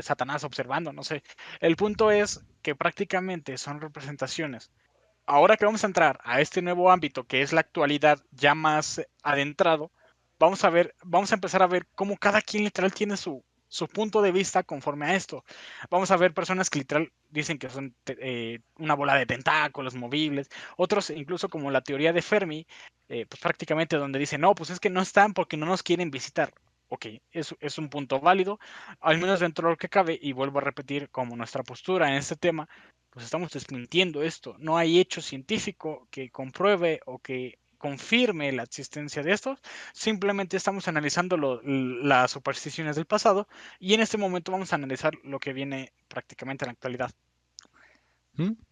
Satanás observando, no sé. El punto es que prácticamente son representaciones. Ahora que vamos a entrar a este nuevo ámbito que es la actualidad ya más adentrado, vamos a empezar a ver cómo cada quien literal tiene su punto de vista conforme a esto. Vamos a ver personas que literal dicen que son una bola de tentáculos movibles, otros incluso como la teoría de Fermi, pues prácticamente donde dicen, no, pues es que no están porque no nos quieren visitar. Ok, es un punto válido, al menos dentro de lo que cabe, y vuelvo a repetir como nuestra postura en este tema, pues estamos desmintiendo esto. No hay hecho científico que compruebe o que confirme la existencia de estos. Simplemente estamos analizando las supersticiones del pasado y en este momento vamos a analizar lo que viene prácticamente en la actualidad.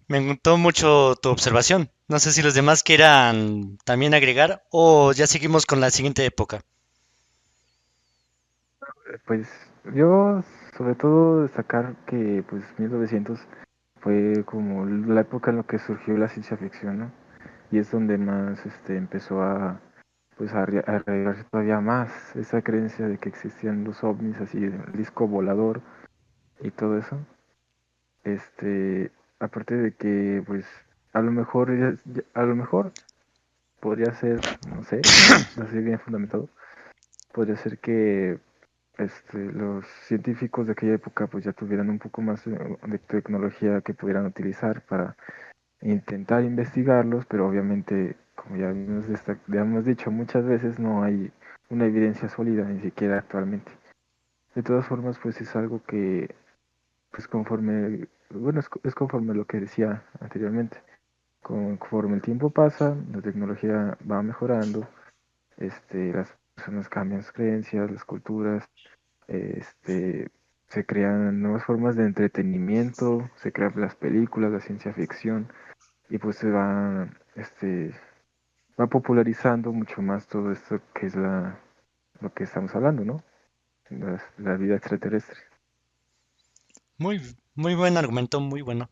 Me gustó mucho tu observación. No sé si los demás quieran también agregar o ya seguimos con la siguiente época. Pues yo sobre todo destacar que pues 1900 fue como la época en la que surgió la ciencia ficción, ¿no? Y es donde más empezó a pues a arraigarse todavía más esa creencia de que existían los ovnis, así el disco volador y todo eso. Aparte de que pues a lo mejor podría ser, no sé, así bien fundamentado, podría ser que los científicos de aquella época pues ya tuvieran un poco más de tecnología que pudieran utilizar para intentar investigarlos, pero obviamente, como ya hemos dicho muchas veces, no hay una evidencia sólida ni siquiera actualmente. De todas formas, pues es algo que, pues conforme, bueno, es conforme lo que decía anteriormente. Conforme el tiempo pasa, la tecnología va mejorando, las personas cambian sus creencias, las culturas, este, se crean nuevas formas de entretenimiento, se crean las películas, la ciencia ficción, y pues va popularizando mucho más todo esto que es lo que estamos hablando, ¿no? La vida extraterrestre. Muy, muy buen argumento, muy bueno.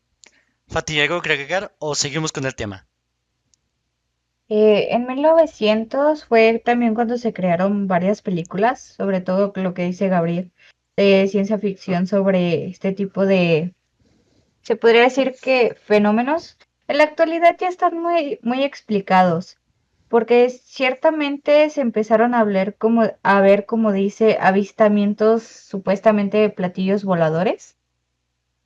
Fati, ¿algo que agregar o seguimos con el tema? En 1900 fue también cuando se crearon varias películas, sobre todo lo que dice Gabriel, de ciencia ficción sobre este tipo de, se podría decir que fenómenos. En la actualidad ya están muy explicados, porque ciertamente se empezaron a ver, como dice, avistamientos supuestamente de platillos voladores.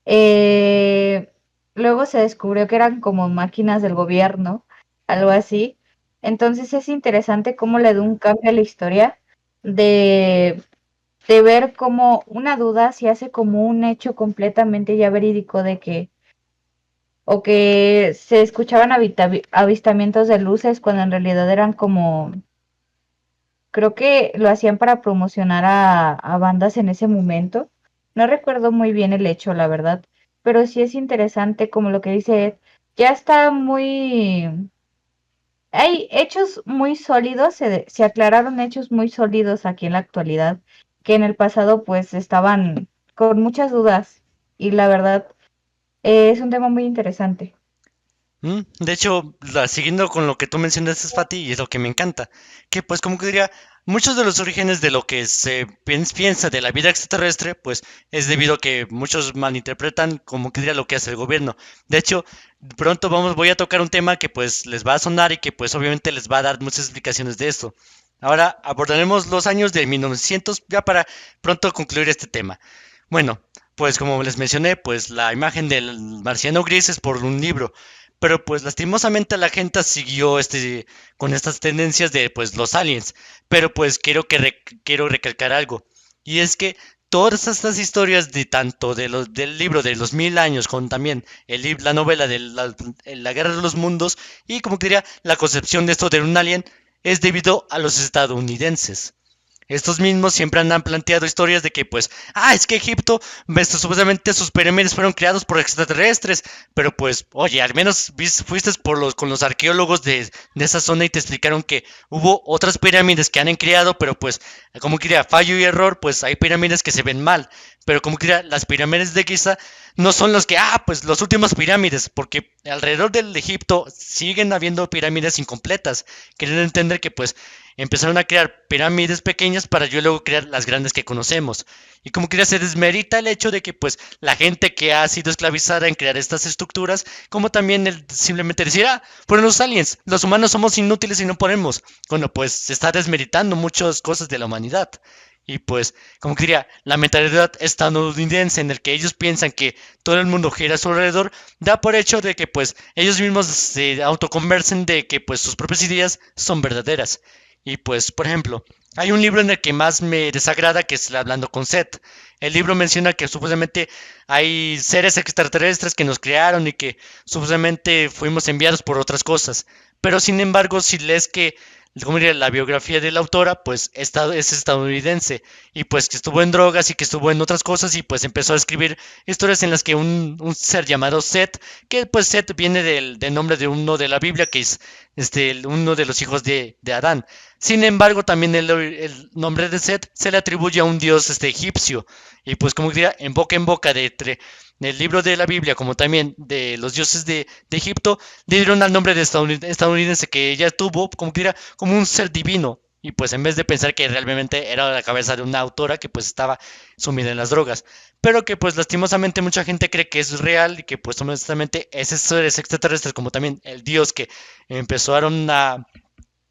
Eh, Luego se descubrió que eran como máquinas del gobierno, algo así. Entonces es interesante cómo le da un cambio a la historia de, de ver cómo una duda se hace como un hecho completamente ya verídico o que se escuchaban avistamientos de luces cuando en realidad eran como, creo que lo hacían para promocionar a bandas en ese momento. No recuerdo muy bien el hecho, la verdad, pero sí es interesante como lo que dice Ed. Ya está muy... Hay hechos muy sólidos, se aclararon hechos muy sólidos aquí en la actualidad, que en el pasado pues estaban con muchas dudas y la verdad es un tema muy interesante. De hecho, siguiendo con lo que tú mencionaste, Fati, y es lo que me encanta, que pues como que diría, muchos de los orígenes de lo que se piensa de la vida extraterrestre, pues es debido a que muchos malinterpretan como que diría lo que hace el gobierno. De hecho, pronto voy a tocar un tema que pues les va a sonar y que pues obviamente les va a dar muchas explicaciones de esto. Ahora abordaremos los años de 1900 ya para pronto concluir este tema. Bueno, pues como les mencioné, pues la imagen del marciano gris es por un libro. Pero pues lastimosamente la gente siguió con estas tendencias de pues los aliens. Pero pues quiero recalcar algo. Y es que todas estas historias de tanto del libro de los 1000 años, con también la novela de la Guerra de los Mundos, y como que diría, la concepción de esto de un alien, es debido a los estadounidenses. Estos mismos siempre han planteado historias de que, pues, es que Egipto, supuestamente sus pirámides fueron creados por extraterrestres, pero pues, oye, al menos fuiste con los arqueólogos de esa zona y te explicaron que hubo otras pirámides que han creado, pero pues, como que diría, fallo y error, pues hay pirámides que se ven mal, pero como que diría, las pirámides de Giza no son los que, pues los últimos pirámides, porque alrededor del Egipto siguen habiendo pirámides incompletas. Quieren entender que, pues, empezaron a crear pirámides pequeñas para yo luego crear las grandes que conocemos. Y como que ya se desmerita el hecho de que pues la gente que ha sido esclavizada en crear estas estructuras, como también el simplemente decir, fueron los aliens, los humanos somos inútiles y no podemos. Bueno, pues se está desmeritando muchas cosas de la humanidad. Y pues, como que diría, la mentalidad estadounidense en el que ellos piensan que todo el mundo gira a su alrededor, da por hecho de que pues ellos mismos se autoconvencen de que pues sus propias ideas son verdaderas. Y pues, por ejemplo, hay un libro en el que más me desagrada, que es Hablando con Seth. El libro menciona que supuestamente hay seres extraterrestres que nos crearon y que supuestamente fuimos enviados por otras cosas. Pero sin embargo, si lees que, como diría, la biografía de la autora, pues es estadounidense y pues que estuvo en drogas y que estuvo en otras cosas y pues empezó a escribir historias en las que un ser llamado Seth, que pues Seth viene del nombre de uno de la Biblia, que es uno de los hijos de Adán. Sin embargo, también el nombre de Set se le atribuye a un dios egipcio. Y pues como diría, en boca del libro de la Biblia, como también de los dioses de Egipto, le dieron al nombre de estadounidense que ella tuvo, como diría, como un ser divino. Y pues en vez de pensar que realmente era la cabeza de una autora que pues estaba sumida en las drogas. Pero que pues lastimosamente mucha gente cree que es real y que pues honestamente ese seres extraterrestres como también el dios que empezaron a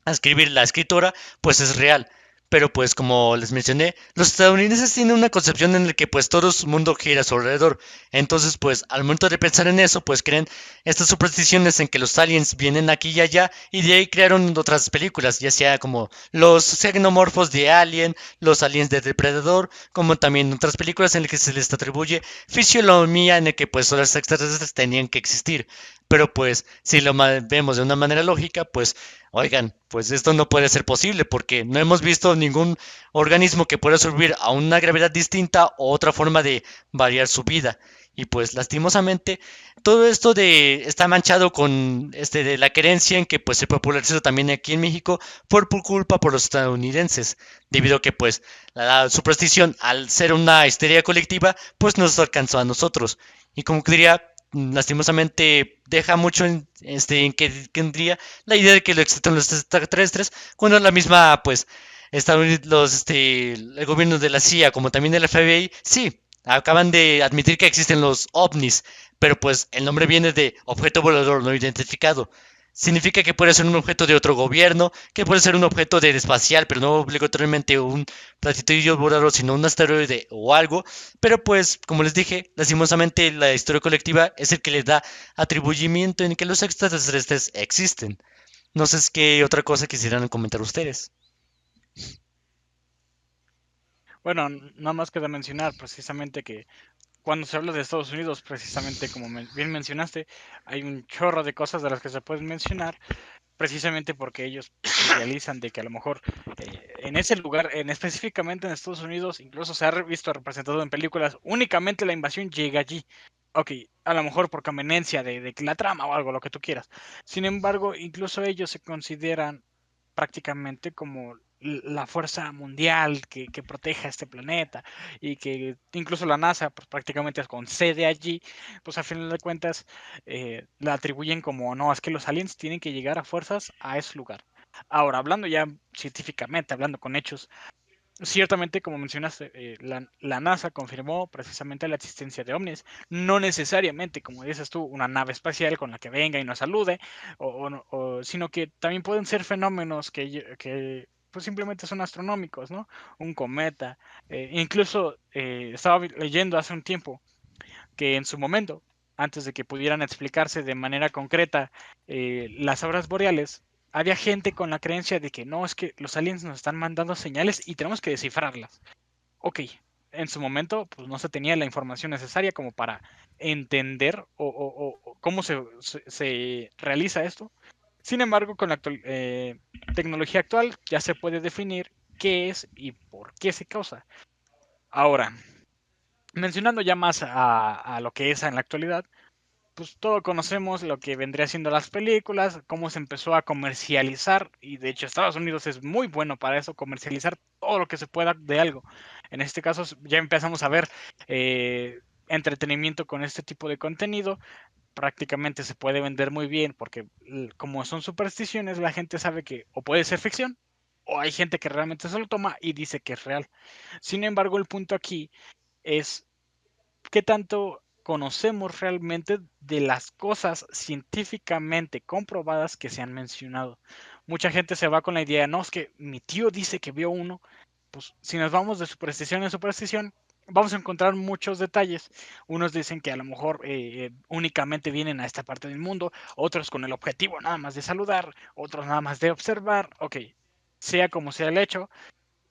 escribir la escritora, pues es real. Pero pues como les mencioné, los estadounidenses tienen una concepción en la que pues todo su mundo gira a su alrededor. Entonces pues al momento de pensar en eso pues creen estas supersticiones en que los aliens vienen aquí y allá y de ahí crearon otras películas, ya sea como los xenomorfos de Alien, los aliens de Depredador, como también otras películas en las que se les atribuye fisiología en la que pues los extraterrestres tenían que existir. Pero pues si lo vemos de una manera lógica, pues oigan, pues esto no puede ser posible porque no hemos visto ningún organismo que pueda sobrevivir a una gravedad distinta o otra forma de variar su vida. Y pues lastimosamente todo esto está manchado con de la creencia en que pues se popularizó también aquí en México por culpa por los estadounidenses, debido a que pues la superstición al ser una histeria colectiva pues nos alcanzó a nosotros. Y como que diría, lastimosamente deja mucho en que tendría la idea de que lo existen los extraterrestres, cuando la misma, pues, el gobierno de la CIA, como también del FBI, sí, acaban de admitir que existen los ovnis, pero pues el nombre viene de objeto volador no identificado. Significa que puede ser un objeto de otro gobierno, que puede ser un objeto de espacial, pero no obligatoriamente un platillo volador, sino un asteroide o algo. Pero pues, como les dije, lastimosamente la historia colectiva es el que le da atribuimiento en que los extraterrestres existen. No sé qué otra cosa quisieran comentar ustedes. Bueno, nada más queda mencionar precisamente que cuando se habla de Estados Unidos, precisamente como bien mencionaste, hay un chorro de cosas de las que se pueden mencionar, precisamente porque ellos idealizan de que a lo mejor en ese lugar, específicamente en Estados Unidos, incluso se ha visto representado en películas, únicamente la invasión llega allí. Ok, a lo mejor por conveniencia de la trama o algo, lo que tú quieras. Sin embargo, incluso ellos se consideran prácticamente como la fuerza mundial que proteja este planeta y que incluso la NASA pues, prácticamente es con sede allí, pues a final de cuentas la atribuyen como no, es que los aliens tienen que llegar a fuerzas a ese lugar. Ahora, hablando ya científicamente, hablando con hechos, ciertamente, como mencionaste, la NASA confirmó precisamente la existencia de ovnis. No necesariamente, como dices tú, una nave espacial con la que venga y nos salude, sino que también pueden ser fenómenos que pues simplemente son astronómicos, ¿no? Un cometa. Incluso estaba leyendo hace un tiempo que en su momento, antes de que pudieran explicarse de manera concreta las auroras boreales, había gente con la creencia de que no, es que los aliens nos están mandando señales y tenemos que descifrarlas. Ok, en su momento pues no se tenía la información necesaria como para entender o cómo se realiza esto, Sin embargo, con la tecnología actual ya se puede definir qué es y por qué se causa. Ahora, mencionando ya más a lo que es en la actualidad, pues todos conocemos lo que vendría siendo las películas, cómo se empezó a comercializar, y de hecho Estados Unidos es muy bueno para eso, comercializar todo lo que se pueda de algo. En este caso ya empezamos a ver entretenimiento con este tipo de contenido, prácticamente se puede vender muy bien porque como son supersticiones, la gente sabe que o puede ser ficción o hay gente que realmente se lo toma y dice que es real. Sin embargo, el punto aquí es qué tanto conocemos realmente de las cosas científicamente comprobadas que se han mencionado. Mucha gente se va con la idea, no, es que mi tío dice que vio uno. Pues si nos vamos de superstición en superstición, vamos a encontrar muchos detalles. Unos dicen que a lo mejor únicamente vienen a esta parte del mundo, otros con el objetivo nada más de saludar, otros nada más de observar. Ok, sea como sea el hecho,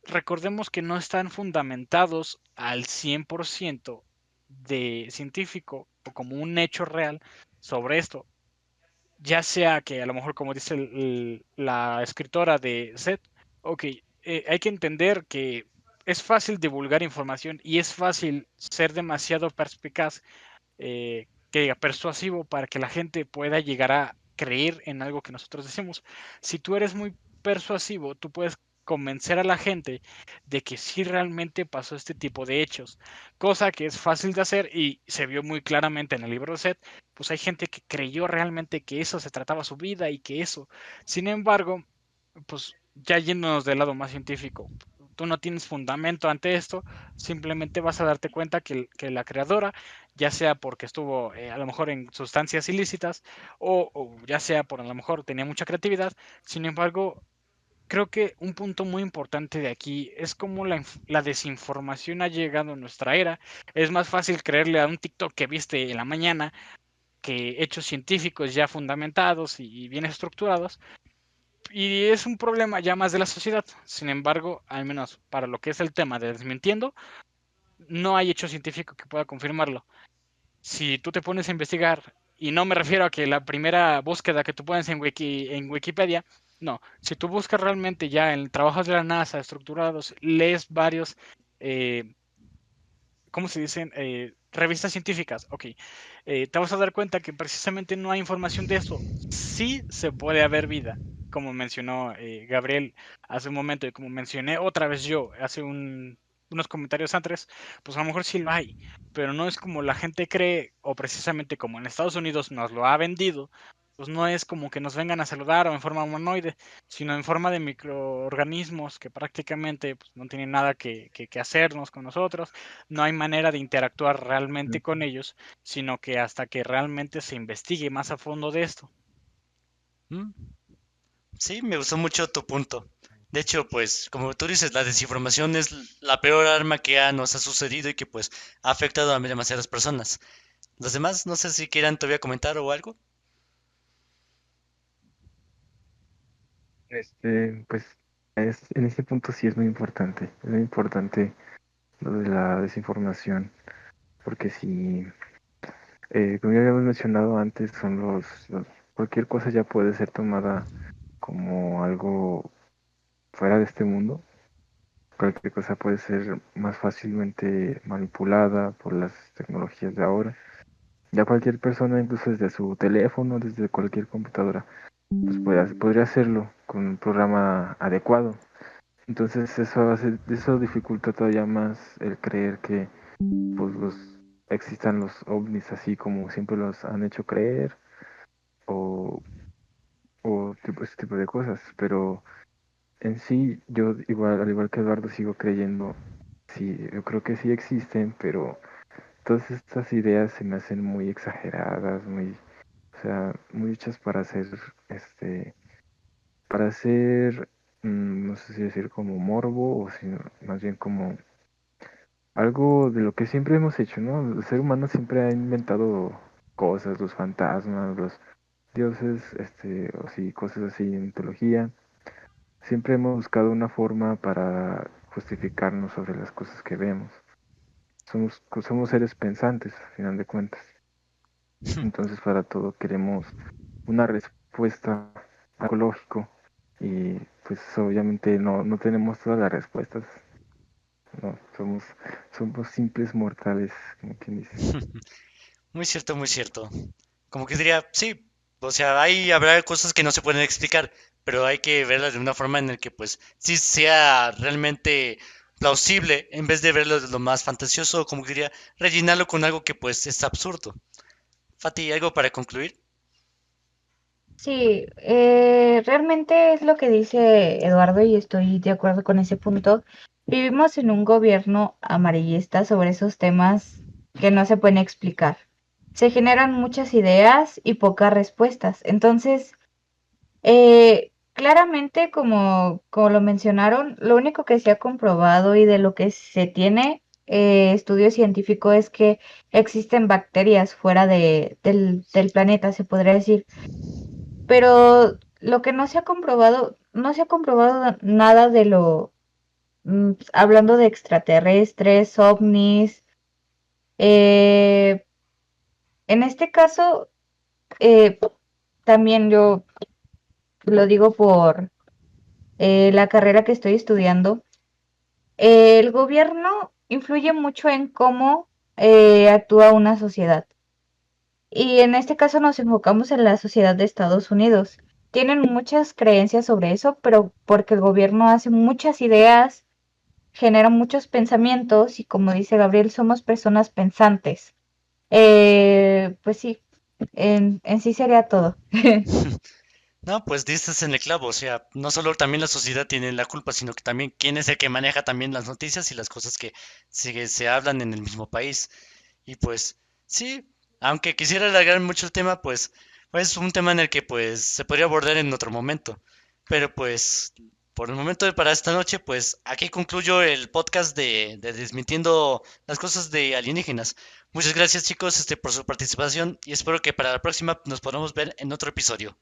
recordemos que no están fundamentados al 100% de científico o como un hecho real sobre esto. Ya sea que a lo mejor, como dice la escritora de Set, ok, hay que entender que es fácil divulgar información y es fácil ser demasiado perspicaz, que diga persuasivo para que la gente pueda llegar a creer en algo que nosotros decimos. Si tú eres muy persuasivo, tú puedes convencer a la gente de que sí realmente pasó este tipo de hechos, cosa que es fácil de hacer y se vio muy claramente en el libro de Seth, pues hay gente que creyó realmente que eso se trataba su vida y que eso. Sin embargo, pues ya yéndonos del lado más científico, tú no tienes fundamento ante esto, simplemente vas a darte cuenta que la creadora, ya sea porque estuvo a lo mejor en sustancias ilícitas o ya sea por a lo mejor tenía mucha creatividad, sin embargo, creo que un punto muy importante de aquí es cómo la desinformación ha llegado a nuestra era. Es más fácil creerle a un TikTok que viste en la mañana que hechos científicos ya fundamentados y bien estructurados, y es un problema ya más de la sociedad. Sin embargo, al menos para lo que es el tema de desmintiendo, no hay hecho científico que pueda confirmarlo. Si tú te pones a investigar, y no me refiero a que la primera búsqueda que tú pones en Wikipedia, no, si tú buscas realmente ya en trabajos de la NASA estructurados, lees varios, eh, ¿cómo se dicen? Revistas científicas, ok. Te vas a dar cuenta que precisamente no hay información de eso. Sí se puede haber vida, como mencionó Gabriel hace un momento y como mencioné otra vez yo hace unos comentarios antes, pues a lo mejor sí lo hay, pero no es como la gente cree o precisamente como en Estados Unidos nos lo ha vendido, pues no es como que nos vengan a saludar o en forma humanoide, sino en forma de microorganismos que prácticamente pues, no tienen nada que hacernos con nosotros, no hay manera de interactuar realmente con ellos, sino que hasta que realmente se investigue más a fondo de esto. Mm, sí, me gustó mucho tu punto. De hecho, pues, como tú dices, la desinformación es la peor arma que nos ha sucedido y que pues ha afectado a demasiadas personas. Los demás, no sé si quieran todavía comentar o algo. Pues en ese punto sí es muy importante lo de la desinformación, porque si, como ya habíamos mencionado antes, cualquier cosa ya puede ser tomada como algo fuera de este mundo. Cualquier cosa puede ser más fácilmente manipulada por las tecnologías de ahora. Ya cualquier persona, incluso desde su teléfono, desde cualquier computadora, pues podría hacerlo con un programa adecuado. Entonces eso dificulta todavía más el creer que pues existan los ovnis así como siempre los han hecho creer o, ese tipo de cosas. Pero en sí, yo igual, al igual que Eduardo, sigo creyendo, sí, yo creo que sí existen, pero todas estas ideas se me hacen muy exageradas, o sea, muy hechas este, para hacer, no sé si decir como morbo o más bien como algo de lo que siempre hemos hecho, ¿no? El ser humano siempre ha inventado cosas, los fantasmas, los dioses, o sí, cosas así en mitología. Siempre hemos buscado una forma para justificarnos sobre las cosas que vemos. Somos seres pensantes, a final de cuentas. Entonces, para todo queremos una respuesta algo lógico. Y pues obviamente no tenemos todas las respuestas. No, somos simples mortales, como quien dice. Muy cierto, muy cierto. Como que diría, sí, o sea, ahí habrá cosas que no se pueden explicar, pero hay que verlas de una forma en la que pues sí sea realmente plausible, en vez de verlo de lo más fantasioso, como que diría, rellenarlo con algo que pues es absurdo. Fati, ¿algo para concluir? Sí, realmente es lo que dice Eduardo y estoy de acuerdo con ese punto. Vivimos en un gobierno amarillista sobre esos temas que no se pueden explicar. Se generan muchas ideas y pocas respuestas. Entonces, claramente, como lo mencionaron, lo único que se ha comprobado y de lo que se tiene estudio científico es que existen bacterias fuera del planeta, se podría decir. Pero lo que no se ha comprobado, no se ha comprobado nada de hablando de extraterrestres, ovnis. eh, en este caso, eh, también yo lo digo por la carrera que estoy estudiando. El gobierno influye mucho en cómo actúa una sociedad. Y en este caso nos enfocamos en la sociedad de Estados Unidos. Tienen muchas creencias sobre eso, pero porque el gobierno hace muchas ideas, genera muchos pensamientos y como dice Gabriel, somos personas pensantes. Pues sí, en sí sería todo. No, pues diste en el clavo, o sea, no solo también la sociedad tiene la culpa, sino que también quién es el que maneja también las noticias y las cosas que se hablan en el mismo país. Y pues sí, aunque quisiera alargar mucho el tema, pues es un tema en el que pues se podría abordar en otro momento. Pero pues por el momento para esta noche, pues aquí concluyo el podcast de Desmintiendo las cosas de alienígenas. Muchas gracias chicos por su participación y espero que para la próxima nos podamos ver en otro episodio.